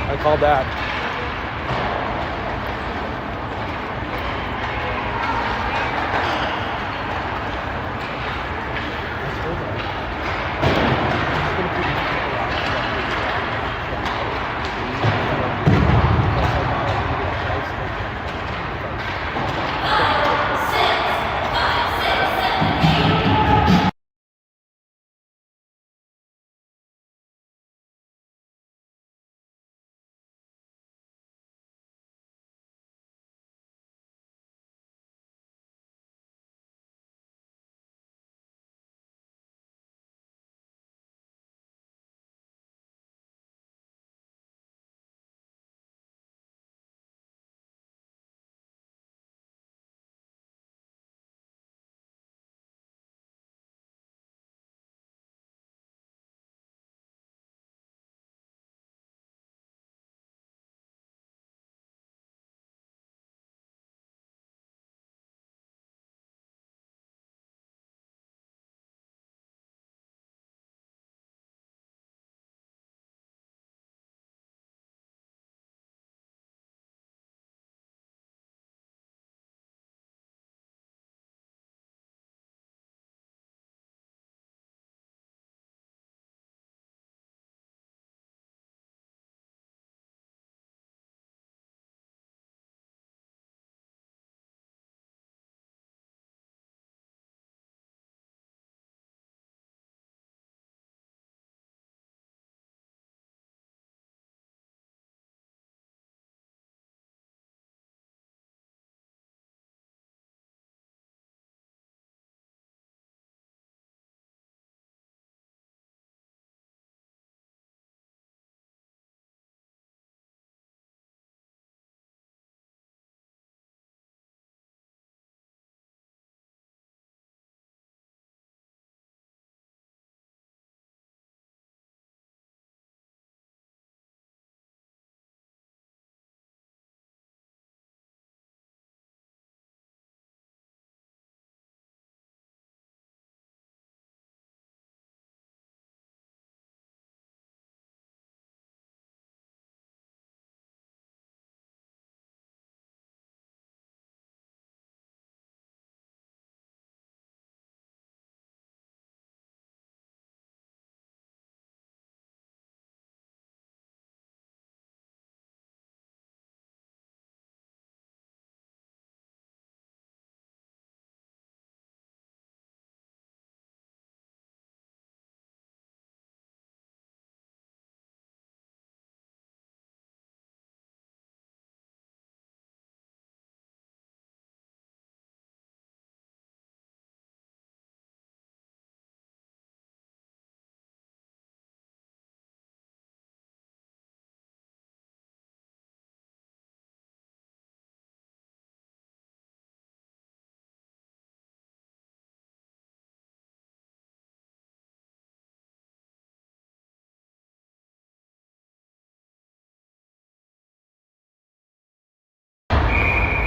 I called that.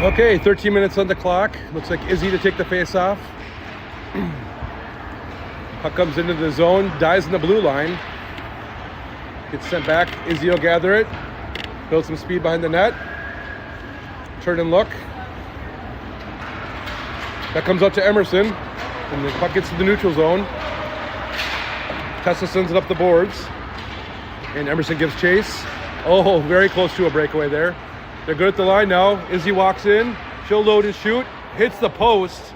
Okay, 13 minutes on the clock. Looks like Izzy to take the face off. Puck comes into the zone, dies in the blue line. Gets sent back. Izzy will gather it. Build some speed behind the net. Turn and look. That comes out to Emerson. And the puck gets to the neutral zone. Tessa sends it up the boards. And Emerson gives chase. Oh, very close to a breakaway there. They're good at the line now. Izzy walks in. She'll load and shoot. Hits the post.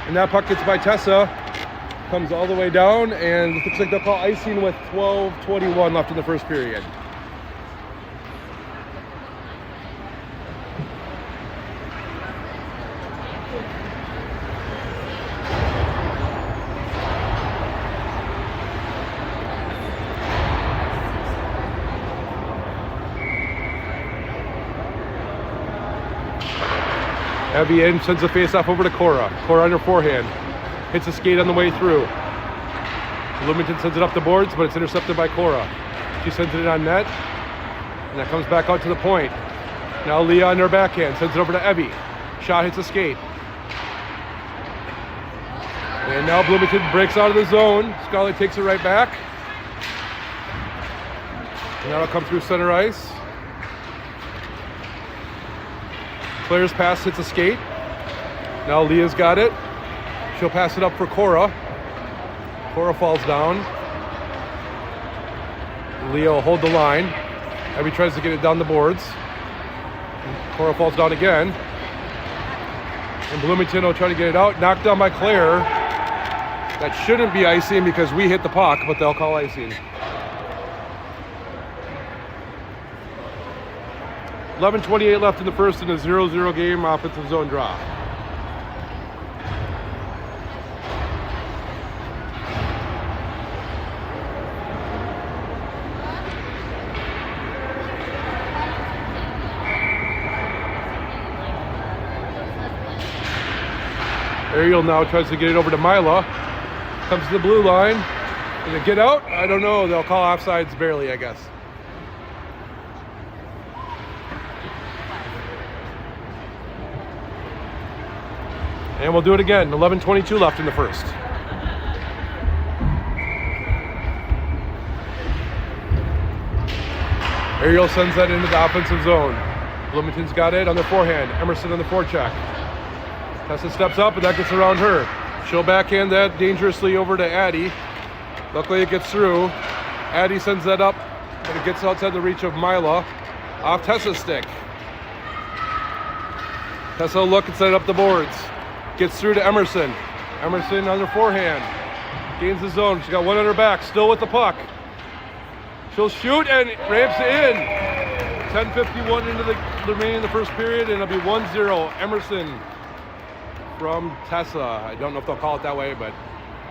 And that puck gets by Tessa. Comes all the way down. And it looks like they'll call icing with 12:21 left in the first period. Abby in, sends the face off over to Cora. Cora on her forehand. Hits a skate on the way through. Bloomington sends it up the boards, but it's intercepted by Cora. She sends it in on net. And that comes back out to the point. Now Leah on her backhand. Sends it over to Evie. Shot hits a skate. And now Bloomington breaks out of the zone. Scarlett takes it right back. And that'll come through center ice. Claire's pass hits a skate. Now Leah's got it. She'll pass it up for Cora. Cora falls down. Leah will hold the line. Abby tries to get it down the boards. Cora falls down again. And Bloomington will try to get it out. Knocked down by Claire. That shouldn't be icing because we hit the puck, but they'll call icing. 11:28 left in the first in a 0-0 game, offensive zone draw. Ariel now tries to get it over to Mila. Comes to the blue line. Did it get out? I don't know. They'll call offsides barely, I guess. And we'll do it again. 11:22 left in the first. Ariel sends that into the offensive zone. Bloomington's got it on the forehand. Emerson on the forecheck. Tessa steps up, and that gets around her. She'll backhand that dangerously over to Addie. Luckily, it gets through. Addie sends that up, but it gets outside the reach of Mila. Off Tessa's stick. Tessa will look and set it up the boards. Gets through to Emerson. Emerson on her forehand. Gains the zone. She's got one on her back, still with the puck. She'll shoot and ramps it in. 10:51 into the remaining in the first period, and it'll be 1-0. Emerson from Tessa. I don't know if they'll call it that way, but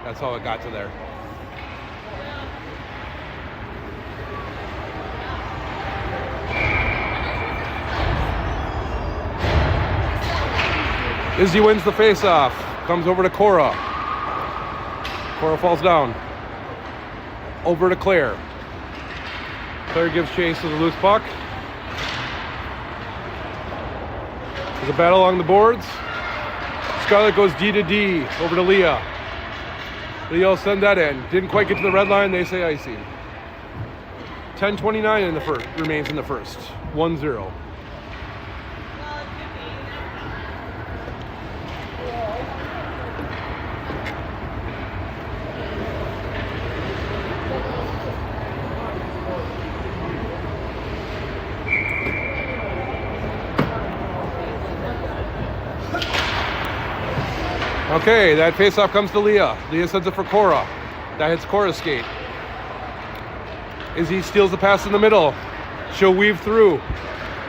that's how it got to there. Izzy wins the face-off. Comes over to Cora. Cora falls down. Over to Claire. Claire gives chase to the loose puck. There's a battle along the boards. Scarlett goes D to D, over to Leah. Leah will send that in. Didn't quite get to the red line, they say icing. 10:29 in the first, remains in the first. 1-0. Okay, that faceoff comes to Leah. Leah sends it for Cora. That hits Cora's skate. Izzy steals the pass in the middle. She'll weave through.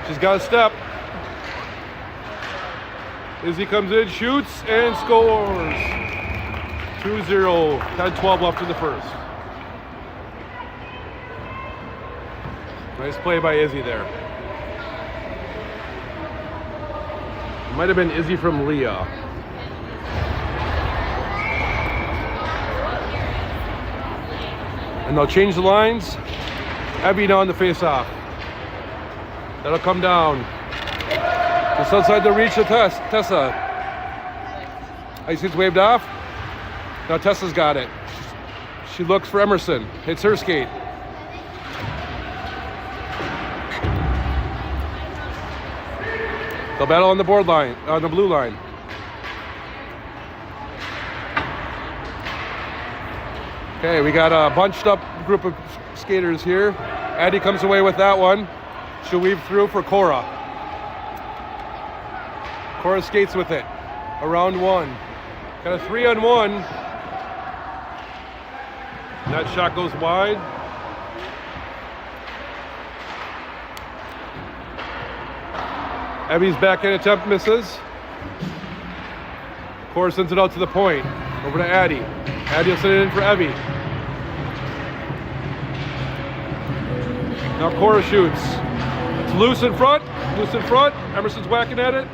She's got a step. Izzy comes in, shoots, and scores. 2-0. 10-12 left in the first. Nice play by Izzy there. It might have been Izzy from Leah. And they'll change the lines. Abby now on the face-off. That'll come down. Just outside the reach of Tessa. Icing's waved off. Now Tessa's got it. She looks for Emerson. Hits her skate. They'll battle on the board line, on the blue line. Okay, we got a bunched up group of skaters here. Addie comes away with that one. She'll weave through for Cora. Cora skates with it. Around one. Got a 3-on-1. That shot goes wide. Abby's backhand attempt misses. Cora sends it out to the point. Over to Addie. Addie will send it in for Abby. Now Cora shoots. It's loose in front. Loose in front. Emerson's whacking at it.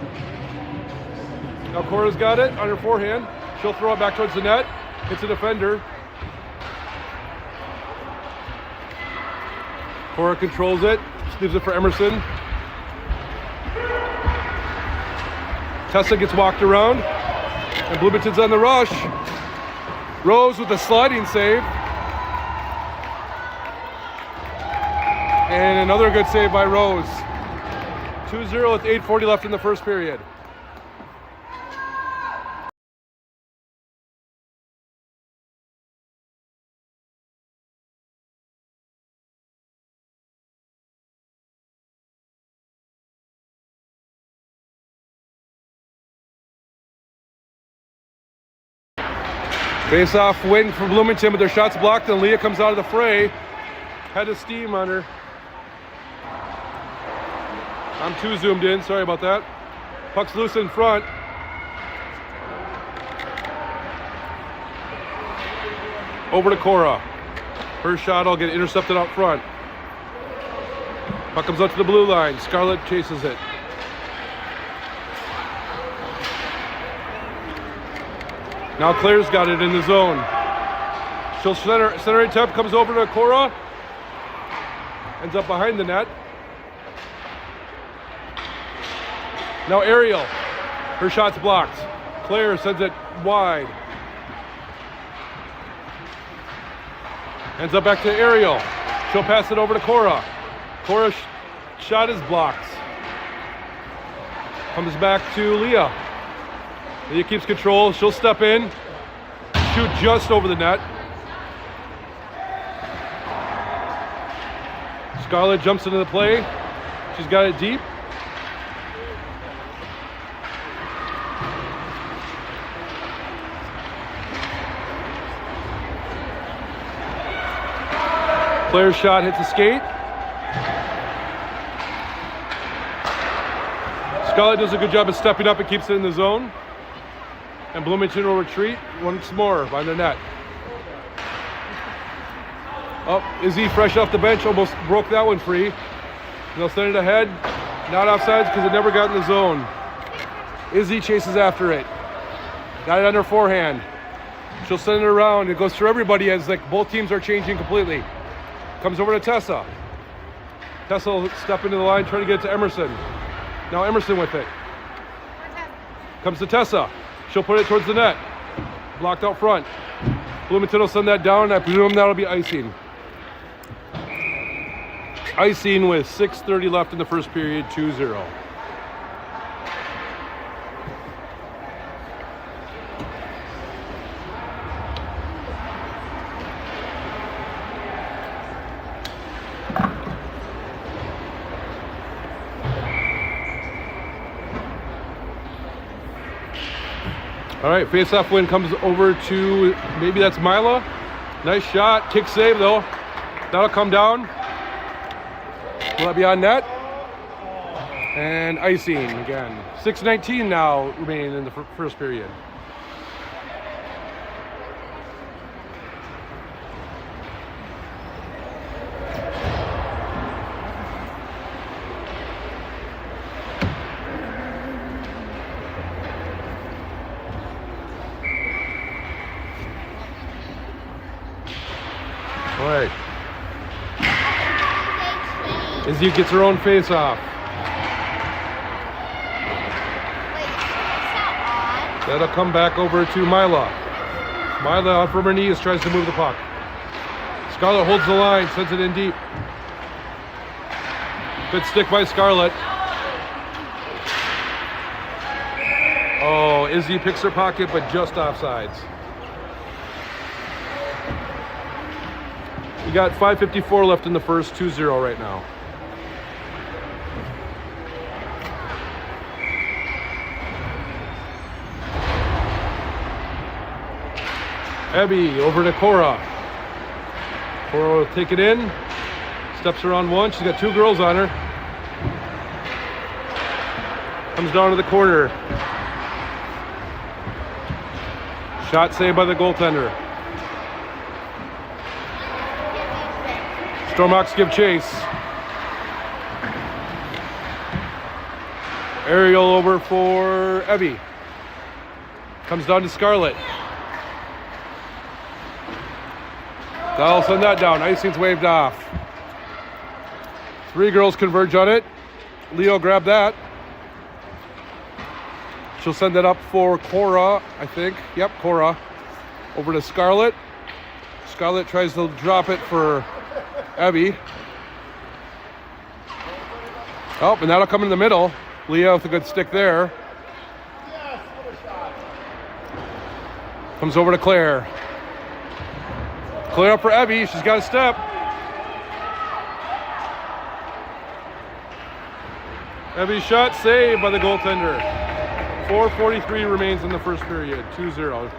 Now Cora's got it on her forehand. She'll throw it back towards the net. Hits a defender. Cora controls it. Leaves it for Emerson. Tessa gets walked around. And Bloomington's on the rush. Rose with a sliding save. And another good save by Rose. 2-0 with 8:40 left in the first period. Face-off win for Bloomington, but their shots blocked, and Leah comes out of the fray. Head of steam on her. I'm too zoomed in, sorry about that. Puck's loose in front. Over to Cora. Her shot will get intercepted out front. Puck comes up to the blue line. Scarlett chases it. Now Claire's got it in the zone. She'll center it tip, comes over to Cora. Ends up behind the net. Now Ariel. Her shot's blocked. Claire sends it wide. Ends up back to Ariel. She'll pass it over to Cora. Cora's shot is blocked. Comes back to Leah. Leah keeps control. She'll step in. Shoot just over the net. Scarlett jumps into the play. She's got it deep. Claire's shot hits the skate. Scarlett does a good job of stepping up and keeps it in the zone. And Bloomington will retreat once more by the net. Oh, Izzy fresh off the bench, almost broke that one free. They'll send it ahead. Not offsides because it never got in the zone. Izzy chases after it. Got it on her forehand. She'll send it around. It goes through everybody as like both teams are changing completely. Comes over to Tessa. Tessa will step into the line, trying to get it to Emerson. Now Emerson with it. Comes to Tessa. She'll put it towards the net. Blocked out front. Bloomington will send that down. I presume that'll be icing. Icing with 6:30 left in the first period, 2-0. All right, face-off win comes over to, maybe that's Mila. Nice shot, kick save though. That'll come down. Will that be on net? And icing again. 6:19 now remaining in the first period. All right. Izzy gets her own face-off. That'll come back over to Mila. Mila off from her knees, tries to move the puck. Scarlett holds the line, sends it in deep. Good stick by Scarlett. Oh, Izzy picks her pocket, but just offsides. We got 5:54 left in the first, 2-0 right now. Abby over to Cora. Cora will take it in. Steps around one. She's got two girls on her. Comes down to the corner. Shot saved by the goaltender. Stormhawks give chase. Aerial over for Evie. Comes down to Scarlett. That'll send that down. Icing's waved off. Three girls converge on it. Leo grabbed that. She'll send that up for Cora, I think. Yep, Cora. Over to Scarlett. Scarlett tries to drop it for Evie. Oh, and that'll come in the middle. Leah with a good stick there. Comes over to Claire. Claire up for Evie. She's got a step. Evie's shot saved by the goaltender. 4:43 remains in the first period. 2-0.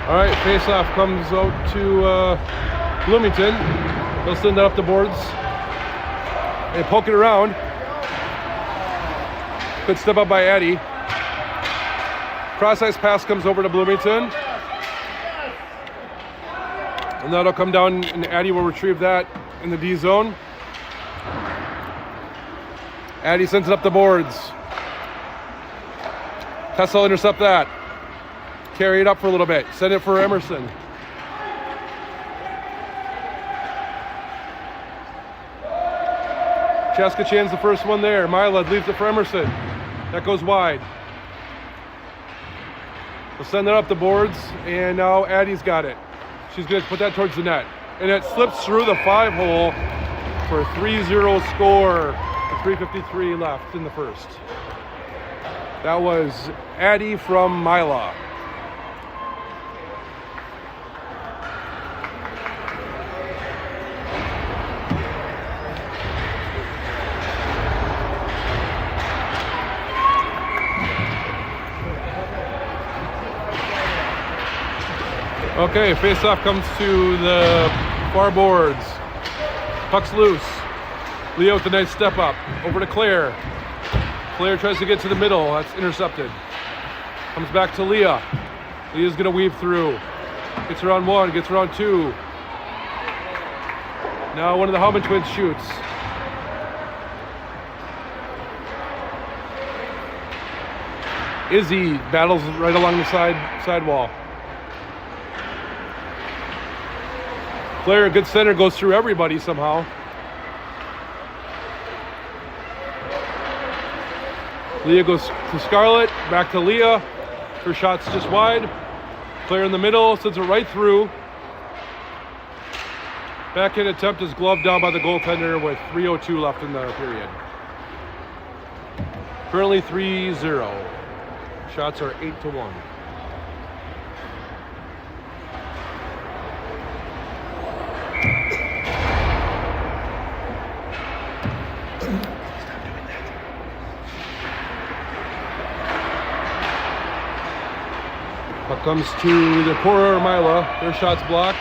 All right, face-off comes out to Bloomington. They'll send that up the boards. They poke it around. Good step up by Addie. Cross-ice pass comes over to Bloomington. And that'll come down, and Addie will retrieve that in the D zone. Addie sends it up the boards. Tessa will intercept that. Carry it up for a little bit. Send it for Emerson. Ccha 10U's the first one there. Mila leaves it for Emerson. That goes wide. We'll send it up the boards, and now Addie's got it. She's going to put that towards the net. And it slips through the 5-hole for a 3-0 score. With 3:53 left in the first. That was Addie from Mila. Okay, face-off comes to the far boards. Puck's loose. Leo with a nice step up. Over to Claire. Claire tries to get to the middle. That's intercepted. Comes back to Leah. Leah's going to weave through. Gets around one, gets around two. Now one of the Hellman twins shoots. Izzy battles right along the side wall. Claire, a good center, goes through everybody somehow. Leah goes to Scarlett, back to Leah. Her shot's just wide. Claire in the middle, sends it right through. Backhand attempt is gloved down by the goaltender with 3:02 left in the period. Currently 3-0. Shots are 8-1. Puck comes to the corner of Mila. Their shot's blocked.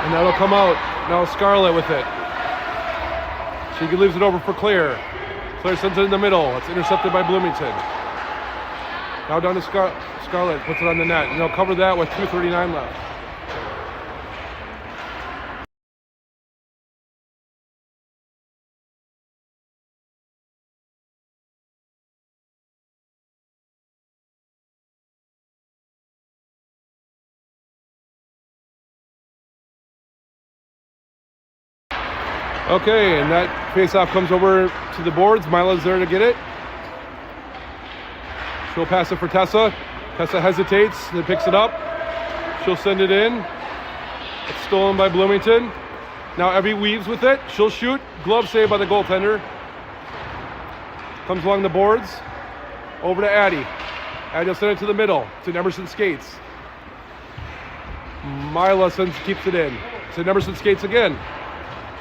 And that'll come out. Now Scarlett with it. She leaves it over for Claire. Claire sends it in the middle. It's intercepted by Bloomington. Now down to Scarlett. Puts it on the net. And they'll cover that with 2:39 left. Okay, and that face-off comes over to the boards. Mila's there to get it. She'll pass it for Tessa. Tessa hesitates, then picks it up. She'll send it in. It's stolen by Bloomington. Now Evie weaves with it. She'll shoot. Glove saved by the goaltender. Comes along the boards. Over to Addie. Addie will send it to the middle. It's in Emerson skates. Mila keeps it in. It's in Emerson skates again.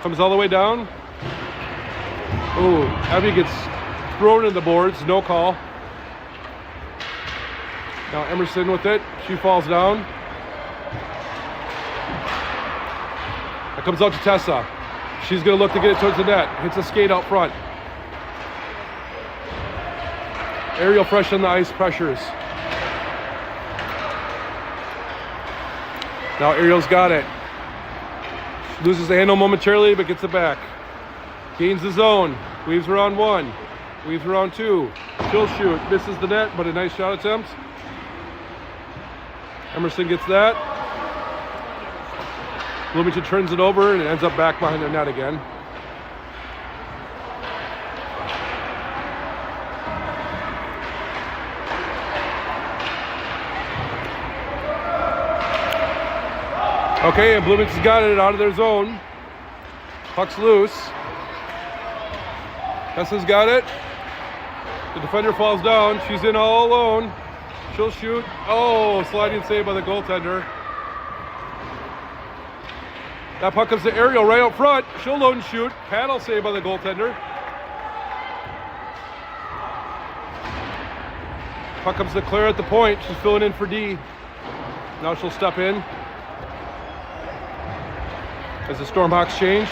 Comes all the way down. Ooh, Evie gets thrown in the boards, no call. Now Emerson with it, she falls down. It comes out to Tessa. She's gonna look to get it towards the net. Hits a skate out front. Ariel fresh on the ice, pressures. Now Ariel's got it. Loses the handle momentarily, but gets it back. Gains the zone. Weaves around one. Weaves around 2. She'll shoot. Misses the net, but a nice shot attempt. Emerson gets that. Bloomington turns it over and it ends up back behind their net again. Okay, and Bloomington's got it out of their zone. Puck's loose. Tessa's got it. The defender falls down. She's in all alone. She'll shoot. Oh, sliding save by the goaltender. That puck comes to Ariel right out front. She'll load and shoot. Paddle save by the goaltender. Puck comes to Claire at the point. She's filling in for D. Now she'll step in as the Stormhawks change.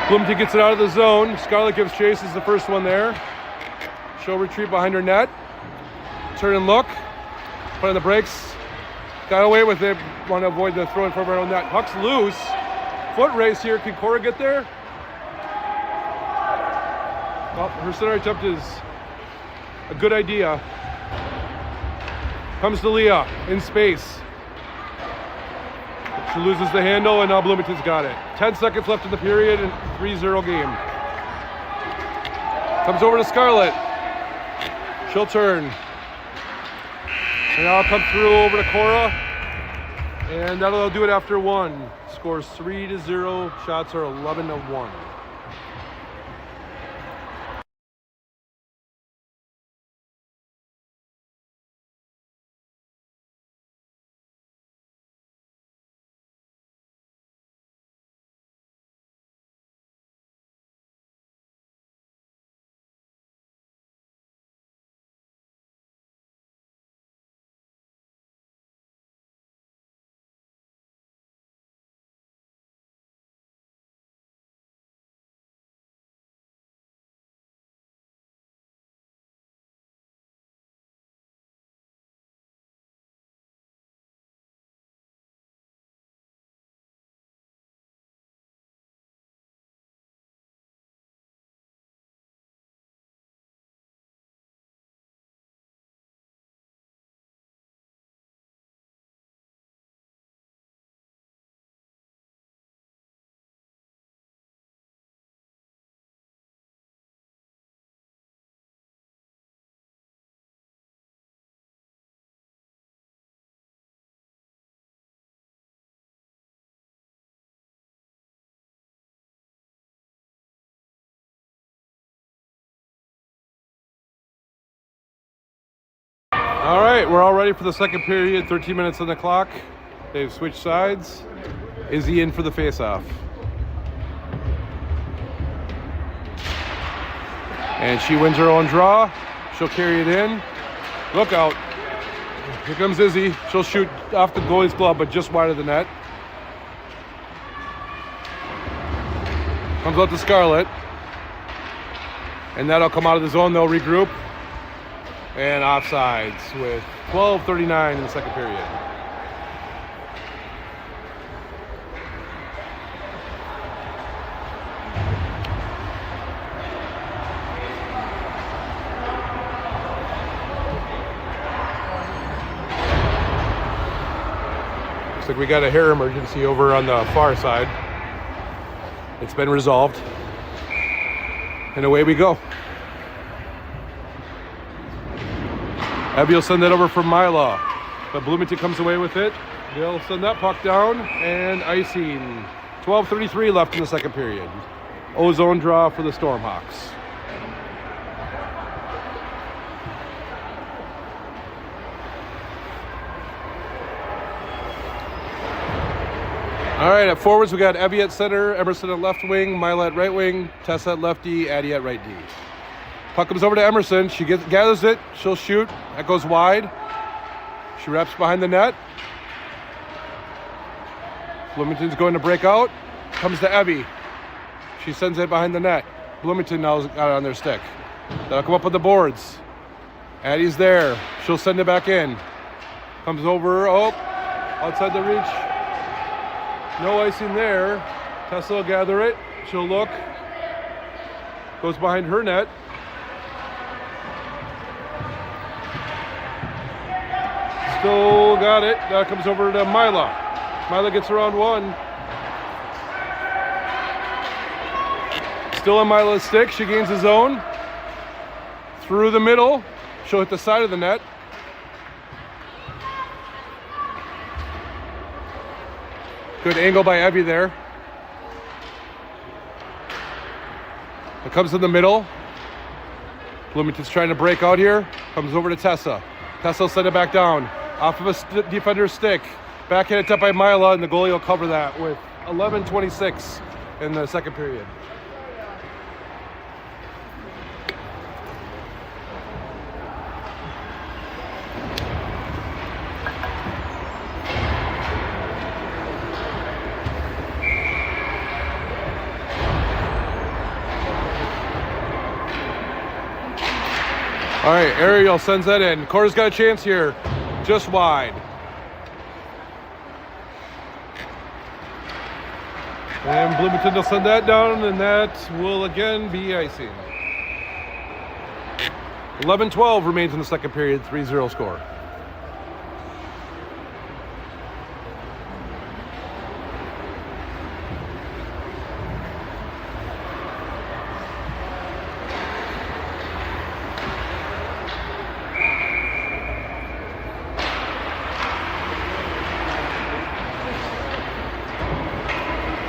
Bloomington gets it out of the zone. Scarlett gives chase as the first one there. She'll retreat behind her net. Turn and look. Put on the brakes. Got away with it. Want to avoid the throw in front of her own net. Puck's loose. Foot race here. Can Cora get there? Well, her center attempt is a good idea. Comes to Leah in space. She loses the handle, and now Bloomington's got it. 10 seconds left in the period, and 3-0 game. Comes over to Scarlett. She'll turn. And now come through over to Cora. And that'll do it after 1. Scores 3-0. Shots are 11-1. All right, we're all ready for the second period. 13 minutes on the clock. They've switched sides. Izzy in for the face-off. And she wins her own draw. She'll carry it in. Look out. Here comes Izzy. She'll shoot off the goalie's glove, but just wide of the net. Comes out to Scarlett. And that'll come out of the zone. They'll regroup. And offsides with 12:39 in the second period. Looks like we got a hair emergency over on the far side. It's been resolved. And away we go. Abby will send that over for Mila, but Bloomington comes away with it. They'll send that puck down, and icing. 12:33 left in the second period. Ozone draw for the Stormhawks. All right, at forwards we got Abby at center, Emerson at left wing, Mila at right wing, Tessa at left D, Addie at right D. Puck comes over to Emerson. She gathers it. She'll shoot. That goes wide. She wraps behind the net. Bloomington's going to break out. Comes to Abby. She sends it behind the net. Bloomington now's got it on their stick. That'll come up on the boards. Addie's there. She'll send it back in. Comes over. Oh, outside the reach. No icing there. Tessa will gather it. She'll look. Goes behind her net. Still got it. That comes over to Mila. Mila gets around one. Still on Mila's stick. She gains the zone. Through the middle. She'll hit the side of the net. Good angle by Evie there. It comes in the middle. Bloomington's trying to break out here. Comes over to Tessa. Tessa will send it back down. Off of a defender's stick. Backhand up by Mila, and the goalie will cover that with 11:26 in the second period. All right, Ariel sends that in. Cora's got a chance here, just wide. And Bloomington will send that down, and that will again be icing. 11-12 remains in the second period, 3-0 score.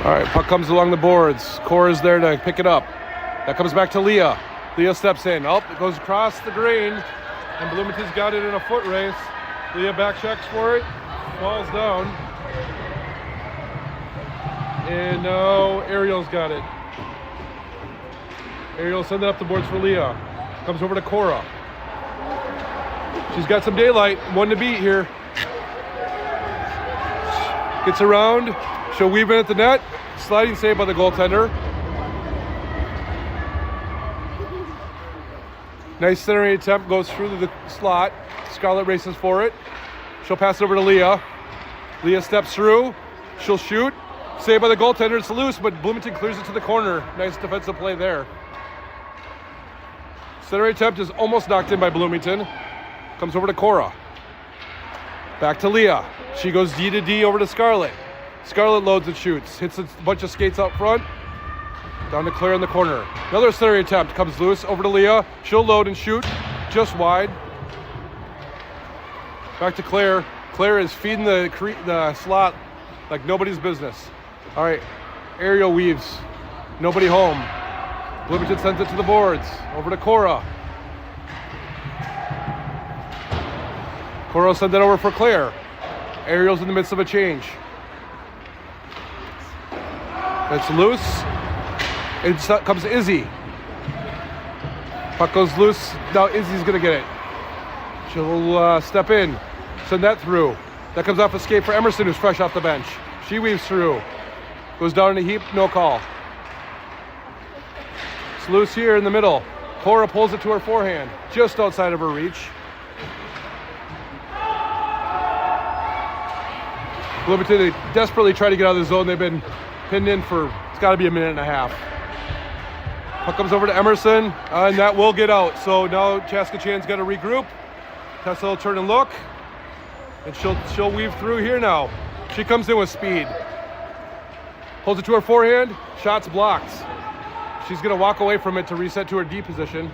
All right, puck comes along the boards. Cora's there to pick it up. That comes back to Leah. Leah steps in. Oh, it goes across the green, and Bloomington's got it in a foot race. Leah back checks for it, falls down. And now Ariel's got it. Ariel sends it up the boards for Leah. Comes over to Cora. She's got some daylight, one to beat here. Gets around. She'll weave in at the net. Sliding save by the goaltender. Nice centering attempt, goes through the slot. Scarlett races for it. She'll pass it over to Leah. Leah steps through. She'll shoot. Saved by the goaltender. It's loose, but Bloomington clears it to the corner. Nice defensive play there. Centering attempt is almost knocked in by Bloomington. Comes over to Cora. Back to Leah. She goes D to D over to Scarlett. Scarlett loads and shoots. Hits a bunch of skates out front. Down to Claire in the corner. Another centering attempt comes loose over to Leah. She'll load and shoot just wide. Back to Claire. Claire is feeding the slot like nobody's business. All right, Ariel weaves. Nobody home. Bloomington sends it to the boards. Over to Cora. Cora sends it over for Claire. Ariel's in the midst of a change. It's loose. It comes Izzy. Puck goes loose. Now Izzy's gonna get it. She'll step in. Send that through. That comes off a skate for Emerson, who's fresh off the bench. She weaves through. Goes down in a heap, no call. It's loose here in the middle. Cora pulls it to her forehand, just outside of her reach. Bloomington, they desperately try to get out of the zone. They've been pinned in for, it's got to be a minute and a half. Puck comes over to Emerson, and that will get out. So now Ccha 10U's got to regroup. Tessa will turn and look, and she'll weave through here now. She comes in with speed. Holds it to her forehand, shot's blocked. She's going to walk away from it to reset to her D position.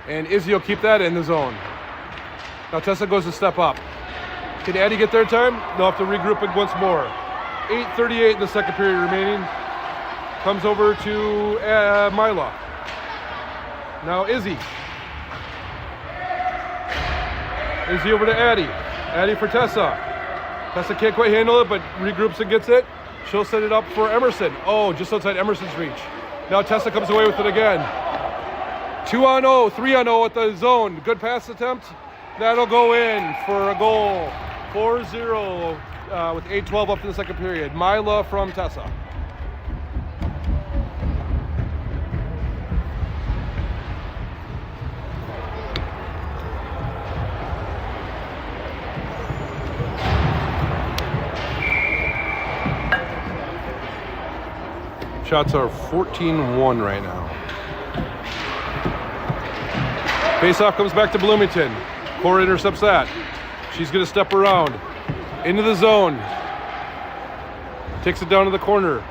And Izzy will keep that in the zone. Now Tessa goes to step up. Can Addie get there in time? They'll have to regroup it once more. 8:38 in the second period remaining. Comes over to Mila. Now Izzy. Izzy over to Addie. Addie for Tessa. Tessa can't quite handle it, but regroups and gets it. She'll set it up for Emerson. Oh, just outside Emerson's reach. Now Tessa comes away with it again. 2-on-0, 3-on-0 at the zone. Good pass attempt. That'll go in for a goal. 4-0 with 8:12 up in the second period. Mila from Tessa. Shots are 14-1 right now. Face-off comes back to Bloomington. Cora intercepts that. She's going to step around into the zone. Takes it down to the corner.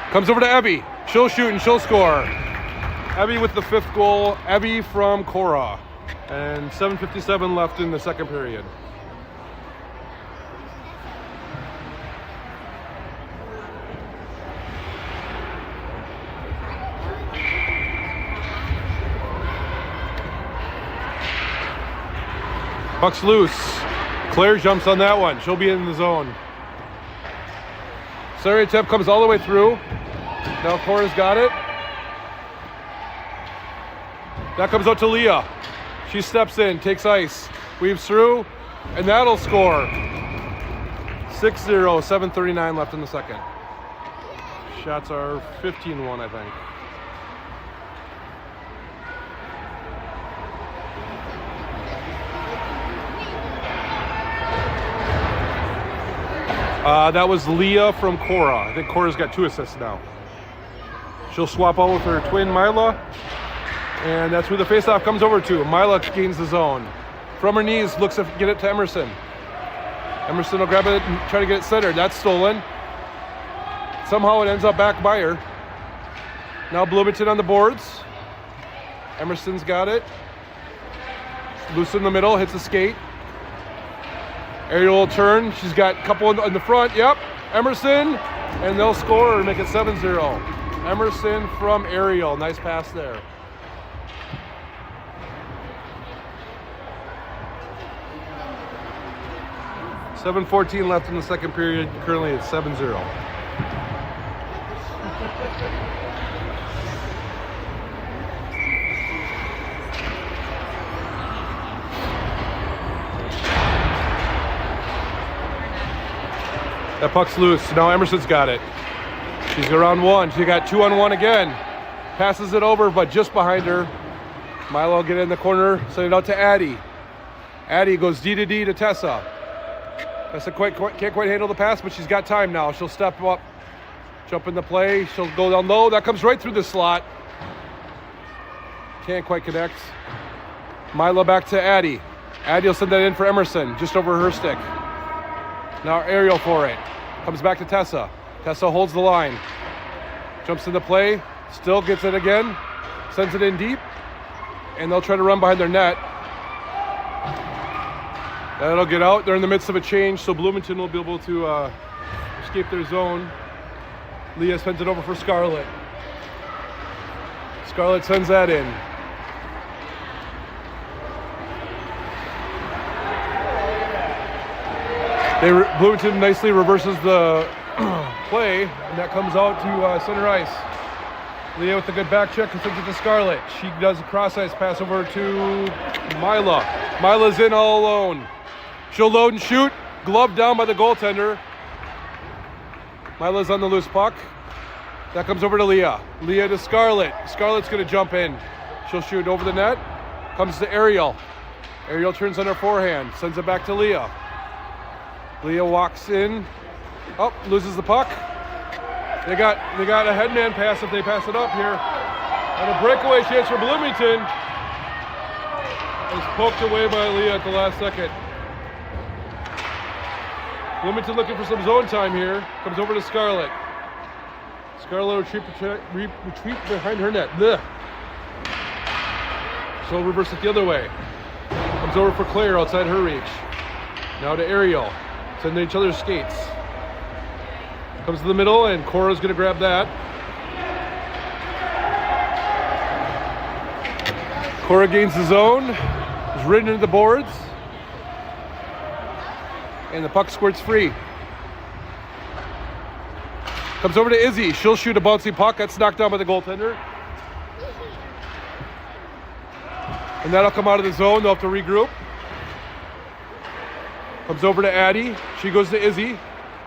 Comes over to Abby. She'll shoot and she'll score. Abby with the 5th goal. Abby from Cora. And 7:57 left in the second period. Puck's loose. Claire jumps on that one. She'll be in the zone. Sarah Temp comes all the way through. Now Cora's got it. That comes out to Leah. She steps in, takes ice, weaves through, and that'll score. 6-0, 7:39 left in the second. Shots are 15-1, I think. That was Leah from Cora. I think Cora's got 2 assists now. She'll swap out with her twin, Mila. And that's who the faceoff comes over to. Mila gains the zone. From her knees, looks to get it to Emerson. Emerson will grab it and try to get it centered. That's stolen. Somehow it ends up back by her. Now Bloomington on the boards. Emerson's got it. Loose in the middle, hits a skate. Ariel will turn. She's got a couple in the front. Yep. Emerson. And they'll score and make it 7-0. Emerson from Ariel. Nice pass there. $7:14 left in the second period. Currently it's 7-0. That puck's loose. Now Emerson's got it. She's around one. She got 2-on-1 again. Passes it over, but just behind her. Milo will get in the corner, send it out to Addie. Addie goes D to D to Tessa. Tessa can't quite handle the pass, but she's got time now. She'll step up, jump in the play. She'll go down low. That comes right through the slot. Can't quite connect. Milo back to Addie. Addie will send that in for Emerson, just over her stick. Now Ariel for it. Comes back to Tessa. Tessa holds the line. Jumps into play. Still gets it again. Sends it in deep. And they'll try to run behind their net. That'll get out. They're in the midst of a change, so Bloomington will be able to escape their zone. Leah sends it over for Scarlett. Scarlett sends that in. Bloomington nicely reverses the play, and that comes out to center ice. Leah with a good back check and sends it to Scarlett. She does a cross ice pass over to Mila. Mila's in all alone. She'll load and shoot. Glove down by the goaltender. Mila's on the loose puck. That comes over to Leah. Leah to Scarlett. Scarlett's going to jump in. She'll shoot over the net. Comes to Ariel. Ariel turns on her forehand. Sends it back to Leah. Leah walks in. Oh, loses the puck. They got a headman pass if they pass it up here. And a breakaway chance for Bloomington. It's poked away by Leah at the last second. Bloomington looking for some zone time here. Comes over to Scarlett. Scarlett retreat behind her net. Blech. She'll reverse it the other way. Comes over for Claire outside her reach. Now to Ariel. Sending each other's skates. Comes to the middle, and Cora's going to grab that. Cora gains the zone. Is ridden into the boards. And the puck squirts free. Comes over to Izzy. She'll shoot a bouncy puck. That's knocked down by the goaltender. And that'll come out of the zone. They'll have to regroup. Comes over to Addie. She goes to Izzy.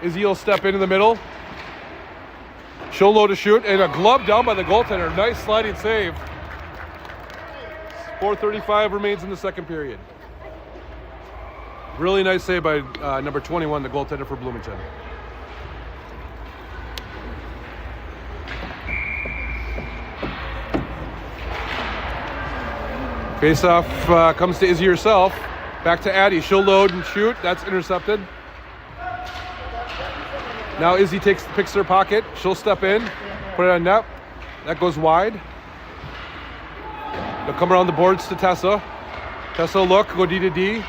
Izzy will step into the middle. She'll load a shoot. And a glove down by the goaltender. Nice sliding save. 4:35 remains in the second period. Really nice save by number 21, the goaltender for Bloomington. Face off comes to Izzy herself. Back to Addie. She'll load and shoot. That's intercepted. Now Izzy picks her pocket. She'll step in, put it on net. That goes wide. They'll come around the boards to Tessa. Tessa will look, go D to D.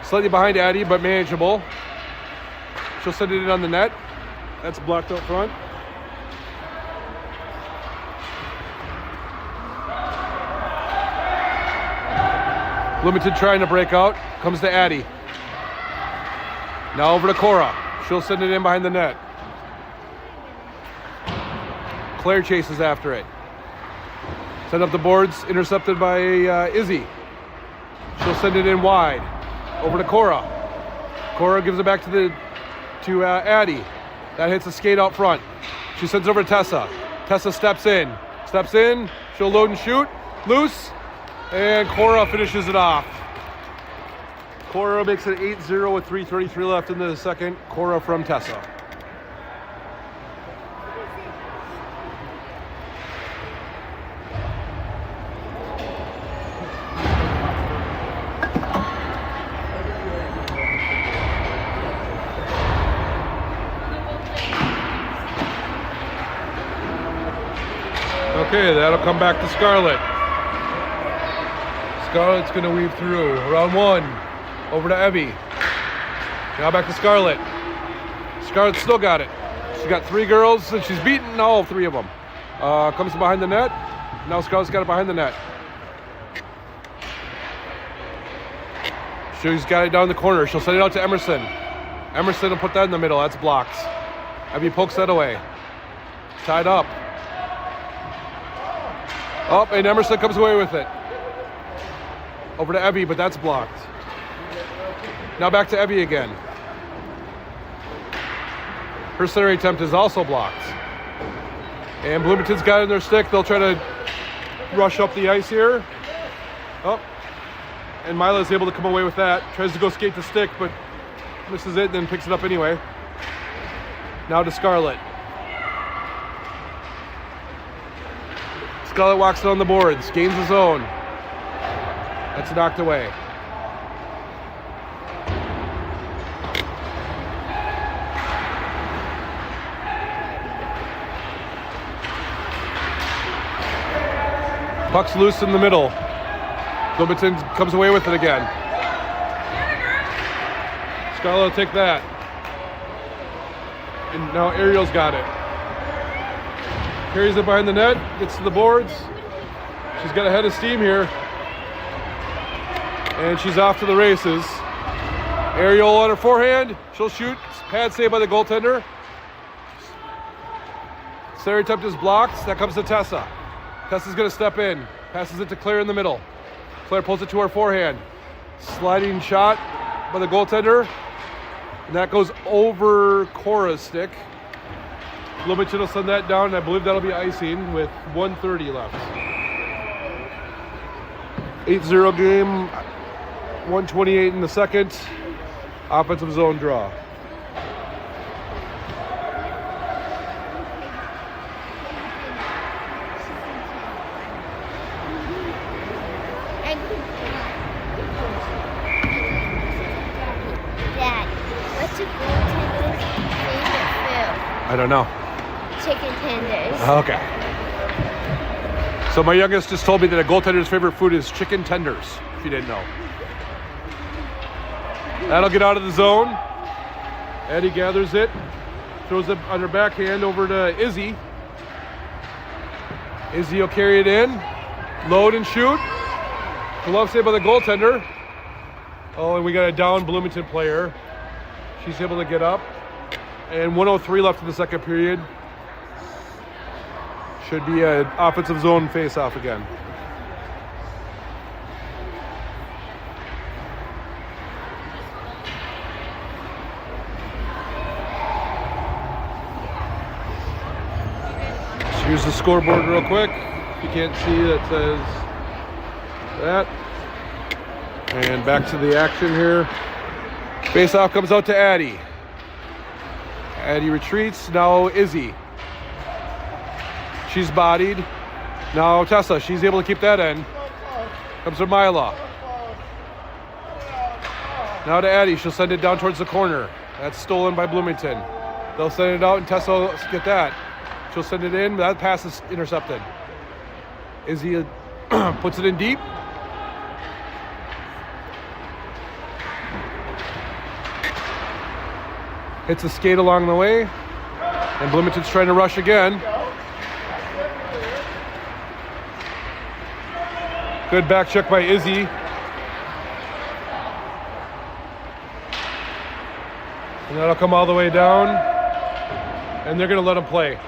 Slightly behind Addie, but manageable. She'll send it in on the net. That's blocked out front. Limited trying to break out. Comes to Addie. Now over to Cora. She'll send it in behind the net. Claire chases after it. Send up the boards, intercepted by Izzy. She'll send it in wide. Over to Cora. Cora gives it back to Addie. That hits a skate out front. She sends it over to Tessa. Tessa steps in. She'll load and shoot. Loose. And Cora finishes it off. Cora makes it 8-0 with 3:33 left in the second. Cora from Tessa. Okay, that'll come back to Scarlett. Scarlett's going to weave through. Round one. Over to Evie. Now back to Scarlett. Scarlett's still got it. She's got three girls, and she's beaten all three of them. Comes behind the net. Now Scarlett's got it behind the net. She's got it down the corner. She'll send it out to Emerson. Emerson will put that in the middle. That's blocked. Evie pokes that away. Tied up. Oh, and Emerson comes away with it. Over to Evie, but that's blocked. Now back to Evie again. Her center attempt is also blocked. And Bloomington's got it in their stick. They'll try to rush up the ice here. Oh, and Mila's able to come away with that. Tries to go skate the stick, but misses it and then picks it up anyway. Now to Scarlett. Scarlett walks it on the boards, gains the zone. That's knocked away. Puck's loose in the middle. Bloomington comes away with it again. Scarlett will take that. And now Ariel's got it. Carries it behind the net, gets to the boards. She's got a head of steam here. And she's off to the races. Ariel on her forehand. She'll shoot. Pad save by the goaltender. Center attempt is blocked. That comes to Tessa. Tessa's going to step in. Passes it to Claire in the middle. Claire pulls it to her forehand. Sliding shot by the goaltender. And that goes over Cora's stick. Bloomington will send that down, and I believe that'll be icing with 1:30 left. 8-0 game. 1:28 in the second. Offensive zone draw. Dad, what's your goaltender's favorite food? I don't know. Chicken tenders. Okay. So my youngest just told me that a goaltender's favorite food is chicken tenders, if you didn't know. That'll get out of the zone. Eddie gathers it, throws it on her backhand over to Izzy. Izzy will carry it in, load and shoot. Glove save by the goaltender. Oh, and we got a down Bloomington player. She's able to get up. And 1:03 left in the second period. Should be an offensive zone face-off again. Let's use the scoreboard real quick. If you can't see, that says that. And back to the action here. Face-off comes out to Addie. Addie retreats. Now Izzy. She's bodied. Now Tessa, she's able to keep that in. Comes to Mila. Now to Addie. She'll send it down towards the corner. That's stolen by Bloomington. They'll send it out, and Tessa will get that. She'll send it in. That pass is intercepted. Izzy puts it in deep. Hits a skate along the way. And Bloomington's trying to rush again. Good back check by Izzy. And that'll come all the way down. And they're going to let him play.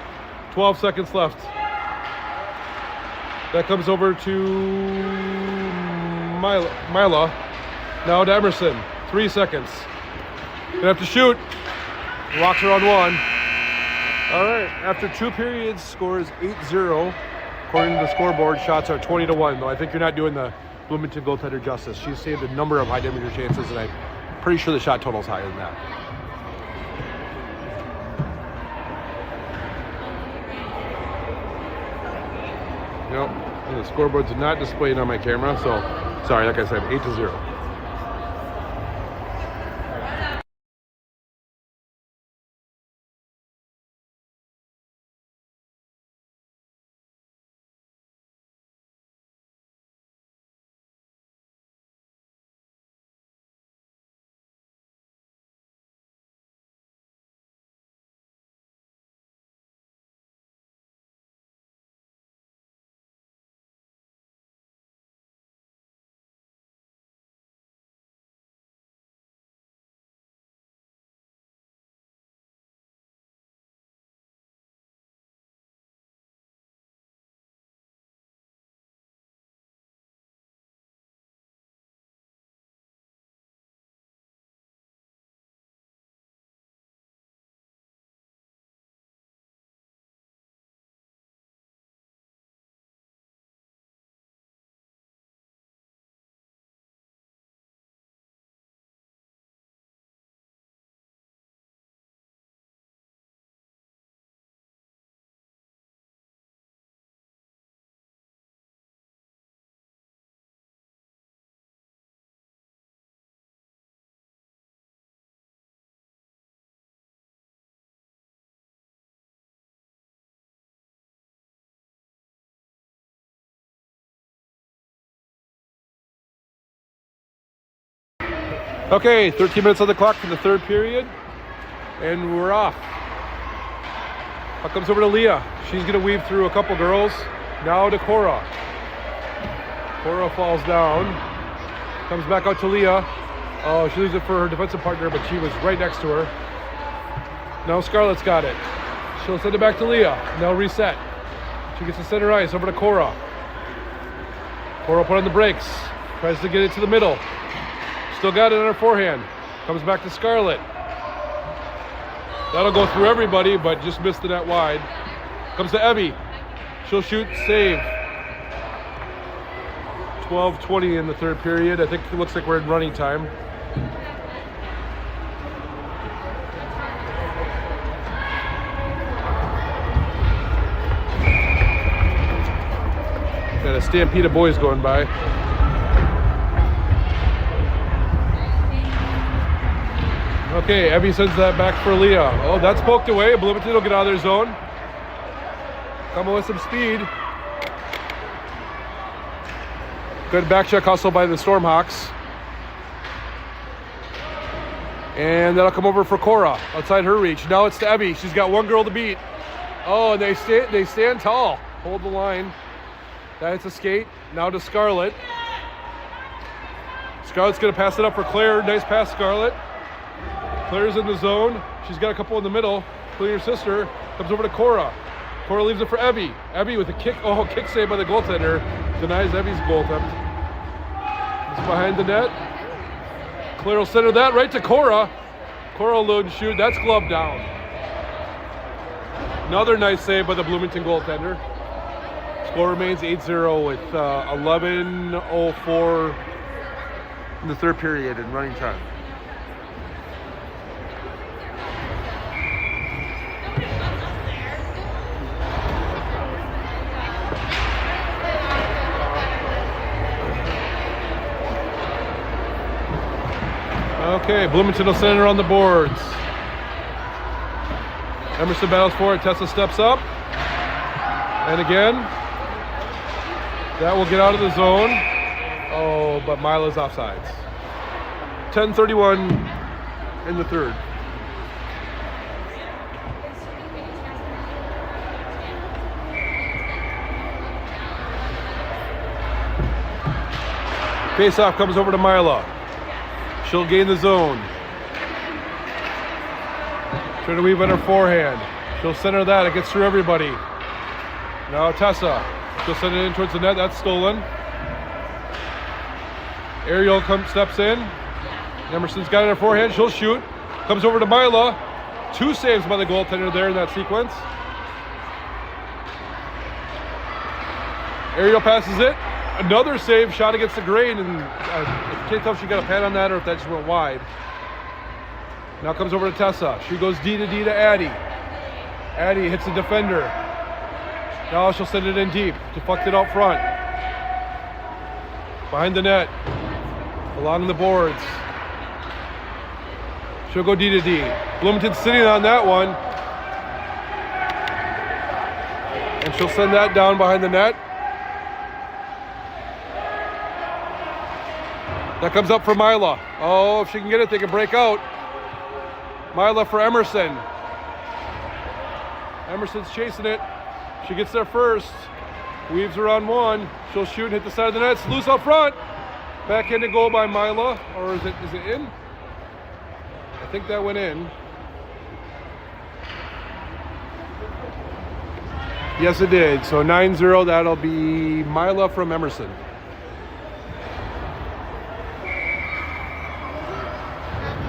12 seconds left. That comes over to Mila. Now to Emerson. 3 seconds. Gonna have to shoot. Walks her on one. All right. After 2 periods, score is 8-0. According to the scoreboard, shots are 20-1. Though I think you're not doing the Bloomington goaltender justice. She's saved a number of high temperature chances, and I'm pretty sure the shot total is higher than that. Nope, the scoreboard's not displayed on my camera, so sorry, like I said, 8-0. Okay, 13 minutes on the clock for the third period, and we're off. Puck comes over to Leah. She's going to weave through a couple girls. Now to Cora. Cora falls down. Comes back out to Leah. Oh, she leaves it for her defensive partner, but she was right next to her. Now Scarlett's got it. She'll send it back to Leah. Now reset. She gets to center ice over to Cora. Cora put on the brakes. Tries to get it to the middle. Still got it on her forehand. Comes back to Scarlett. That'll go through everybody, but just missed the net wide. Comes to Evie. She'll shoot, save. 12:20 in the third period. I think it looks like we're in running time. Got a stampede of boys going by. Okay, Evie sends that back for Leah. Oh, that's poked away. Bloomington will get out of their zone. Coming with some speed. Good back check hustle by the Stormhawks. And that'll come over for Cora outside her reach. Now it's to Evie. She's got one girl to beat. Oh, and they stand tall. Hold the line. That's a skate. Now to Scarlett. Scarlett's going to pass it up for Claire. Nice pass, Scarlett. Claire's in the zone. She's got a couple in the middle. Claire's sister comes over to Cora. Cora leaves it for Evie. Evie with a kick. Oh, kick save by the goaltender. Denies Evie's goal attempt. It's behind the net. Claire will center that right to Cora. Cora will load and shoot. That's glove down. Another nice save by the Bloomington goaltender. Score remains 8-0 with 11:04 in the third period in running time. Okay, Bloomington will send it on the boards. Emerson battles for it. Tessa steps up. And again, that will get out of the zone. Oh, but Mila's offsides. 10:31 in the third. Face-off comes over to Mila. She'll gain the zone. Trying to weave on her forehand. She'll center that. It gets through everybody. Now Tessa. She'll send it in towards the net. That's stolen. Ariel steps in. Emerson's got it on her forehand. She'll shoot. Comes over to Mila. 2 saves by the goaltender there in that sequence. Ariel passes it. Another save, shot against the grain, and I can't tell if she got a pad on that or if that just went wide. Now comes over to Tessa. She goes D to Addie. Addie hits the defender. Now she'll send it in deep. Deflected out front. Behind the net. Along the boards. She'll go D to D. Bloomington's sitting on that one. And she'll send that down behind the net. That comes up for Mila. Oh, if she can get it, they can break out. Mila for Emerson. Emerson's chasing it. She gets there first. Weaves around one. She'll shoot and hit the side of the net. It's loose out front. Back in to goal by Mila. Or is it in? I think that went in. Yes, it did. So 9-0. That'll be Mila from Emerson.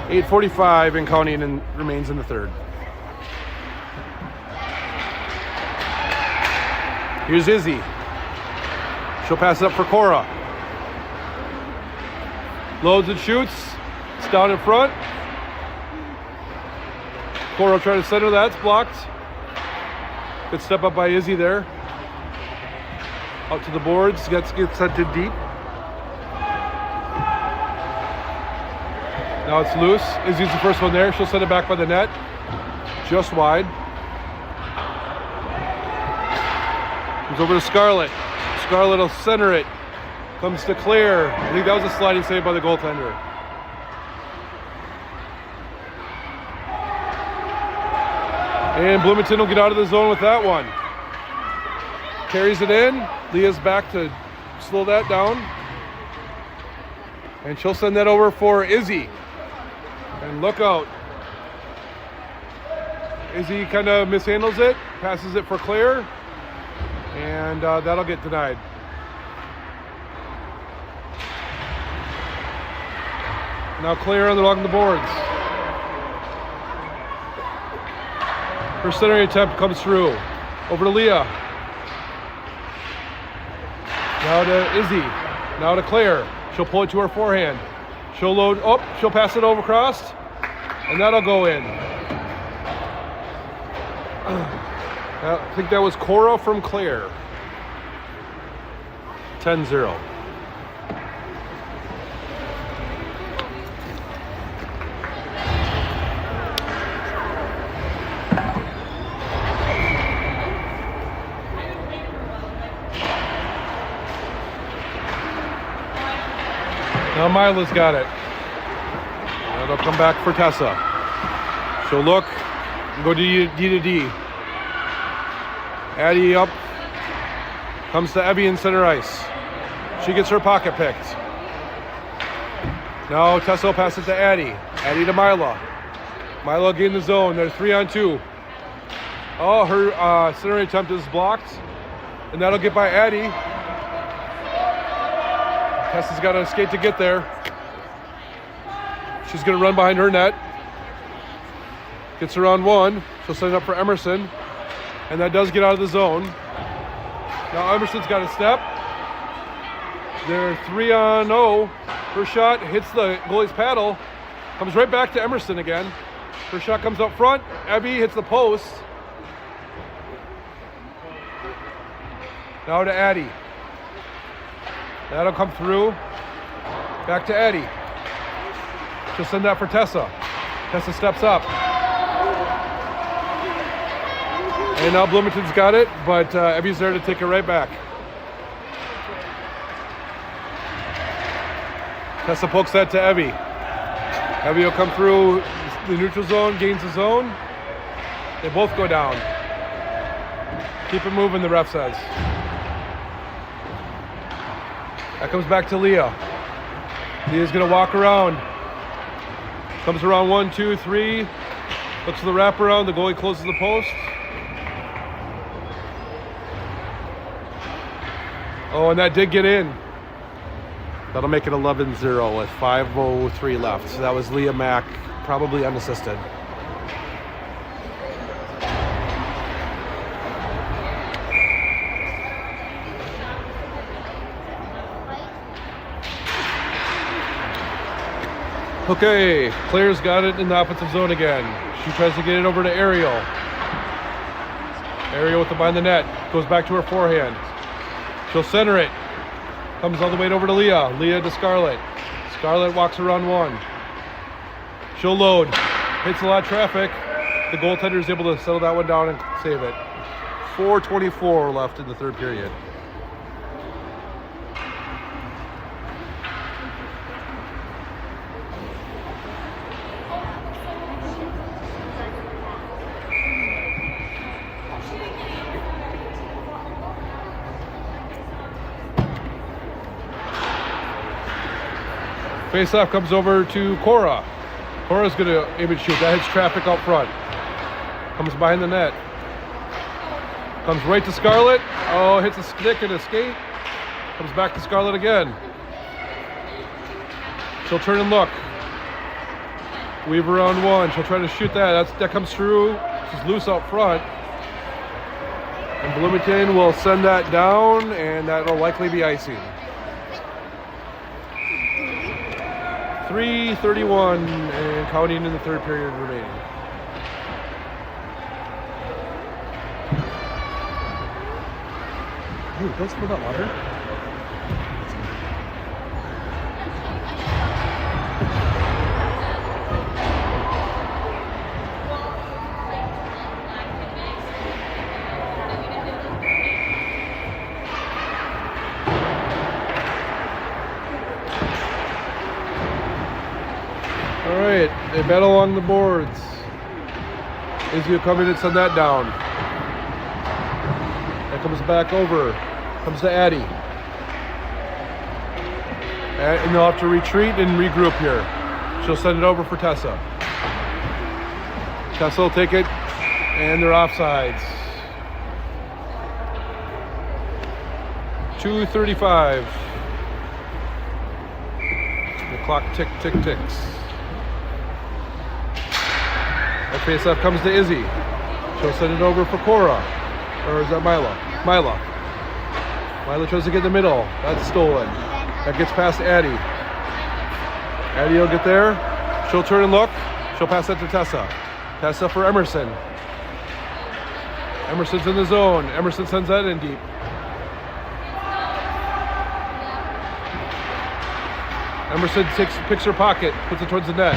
.45 and counting and remains in the third. Here's Izzy. She'll pass it up for Cora. Loads and shoots. It's down in front. Cora will try to center that. It's blocked. Good step up by Izzy there. Out to the boards. Gets sent in deep. Now it's loose. Izzy's the first one there. She'll send it back by the net. Just wide. Comes over to Scarlett. Scarlett will center it. Comes to Claire. I think that was a sliding save by the goaltender. And Bloomington will get out of the zone with that one. Carries it in. Leah's back to slow that down. And she'll send that over for Izzy. And look out. Izzy kind of mishandles it, passes it for Claire, and that'll get denied. Now Claire along the boards. Her centering attempt comes through. Over to Leah. Now to Izzy. Now to Claire. She'll pull it to her forehand. She'll load up, she'll pass it over across, and that'll go in. I think that was Cora from Claire. 10-0. Now Mila's got it. That'll come back for Tessa. She'll look and go D to D. Addie up. Comes to Evie in center ice. She gets her pocket picked. Now Tessa will pass it to Addie. Addie to Mila. Mila gain the zone. There's 3-on-2. Oh, her centering attempt is blocked. And that'll get by Addie. Tessa's got to skate to get there. She's going to run behind her net. Gets her on one. She'll send it up for Emerson. And that does get out of the zone. Now Emerson's got a step. They're 3-on-0. Her shot hits the goalie's paddle. Comes right back to Emerson again. Her shot comes up front. Abby hits the post. Now to Addie. That'll come through. Back to Addie. She'll send that for Tessa. Tessa steps up. And now Bloomington's got it, but Evie's there to take it right back. Tessa pokes that to Evie. Evie will come through the neutral zone, gains the zone. They both go down. Keep it moving, the ref says. That comes back to Leah. Leah's gonna walk around. Comes around 1, 2, 3. Looks for the wraparound. The goalie closes the post. Oh, and that did get in. That'll make it 11-0 with 5:03 left. So that was Leah Mack, probably unassisted. Okay, Claire's got it in the offensive zone again. She tries to get it over to Ariel. Ariel with the behind the net. Goes back to her forehand. She'll center it. Comes all the way over to Leah. Leah to Scarlett. Scarlett walks around 1. She'll load. Hits a lot of traffic. The goaltender is able to settle that one down and save it. 4:24 left in the third period. Face-off comes over to Cora. Cora's going to aim and shoot. That hits traffic out front. Comes behind the net. Comes right to Scarlett. Oh, hits a stick and a skate. Comes back to Scarlett again. She'll turn and look. Weave around 1. She'll try to shoot that. That comes through. She's loose out front. And Bloomington will send that down, and that'll likely be icing. 3:31 and counting in the third period remaining. Ooh, don't spill that water. All right, they battle along the boards. Izzy will come in and send that down. That comes back over. Comes to Addie. And they'll have to retreat and regroup here. She'll send it over for Tessa. Tessa will take it, and they're offsides. 2:35. The clock ticks. That face-off comes to Izzy. She'll send it over for Cora. Or is that Mila? Mila tries to get in the middle. That's stolen. That gets past Addie. Addie will get there. She'll turn and look. She'll pass that to Tessa. Tessa for Emerson. Emerson's in the zone. Emerson sends that in deep. Emerson picks her pocket, puts it towards the net.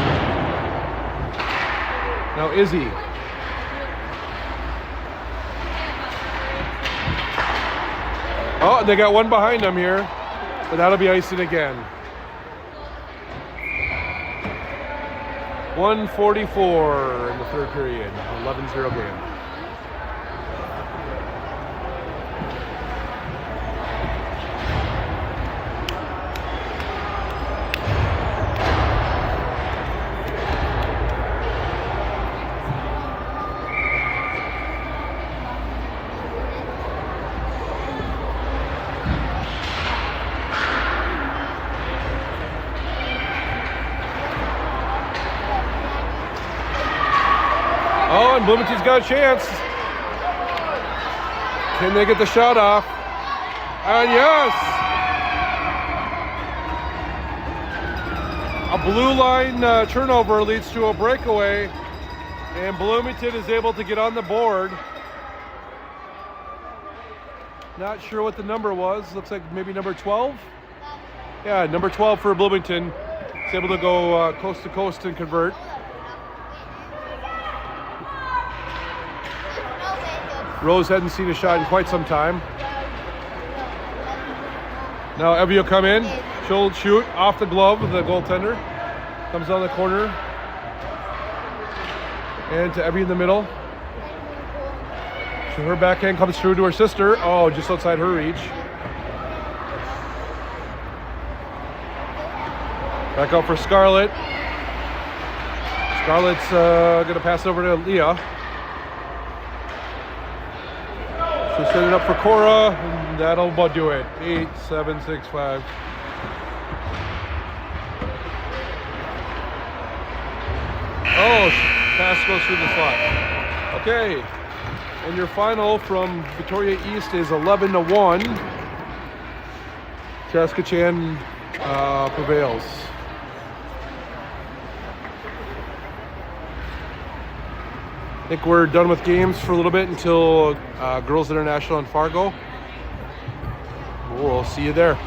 Now Izzy. Oh, they got one behind them here, but that'll be icing again. 1:44 in the third period, 11-0 game. Oh, and Bloomington's got a chance. Can they get the shot off? And yes! A blue line turnover leads to a breakaway, and Bloomington is able to get on the board. Not sure what the number was. Looks like maybe number 12. Yeah, number 12 for Bloomington. He's able to go coast to coast and convert. Rose hadn't seen a shot in quite some time. Now Evie will come in. She'll shoot off the glove of the goaltender. Comes down the corner. And to Evie in the middle. So her backhand comes through to her sister. Oh, just outside her reach. Back out for Scarlett. Scarlett's going to pass over to Leah. She'll set it up for Cora, and that'll about do it. 8, 7, 6, 5. Oh, pass goes through the slot. Okay, and your final from Victoria East is 11-1. Ccha 10U prevails. I think we're done with games for a little bit until Girls International in Fargo. We'll see you there.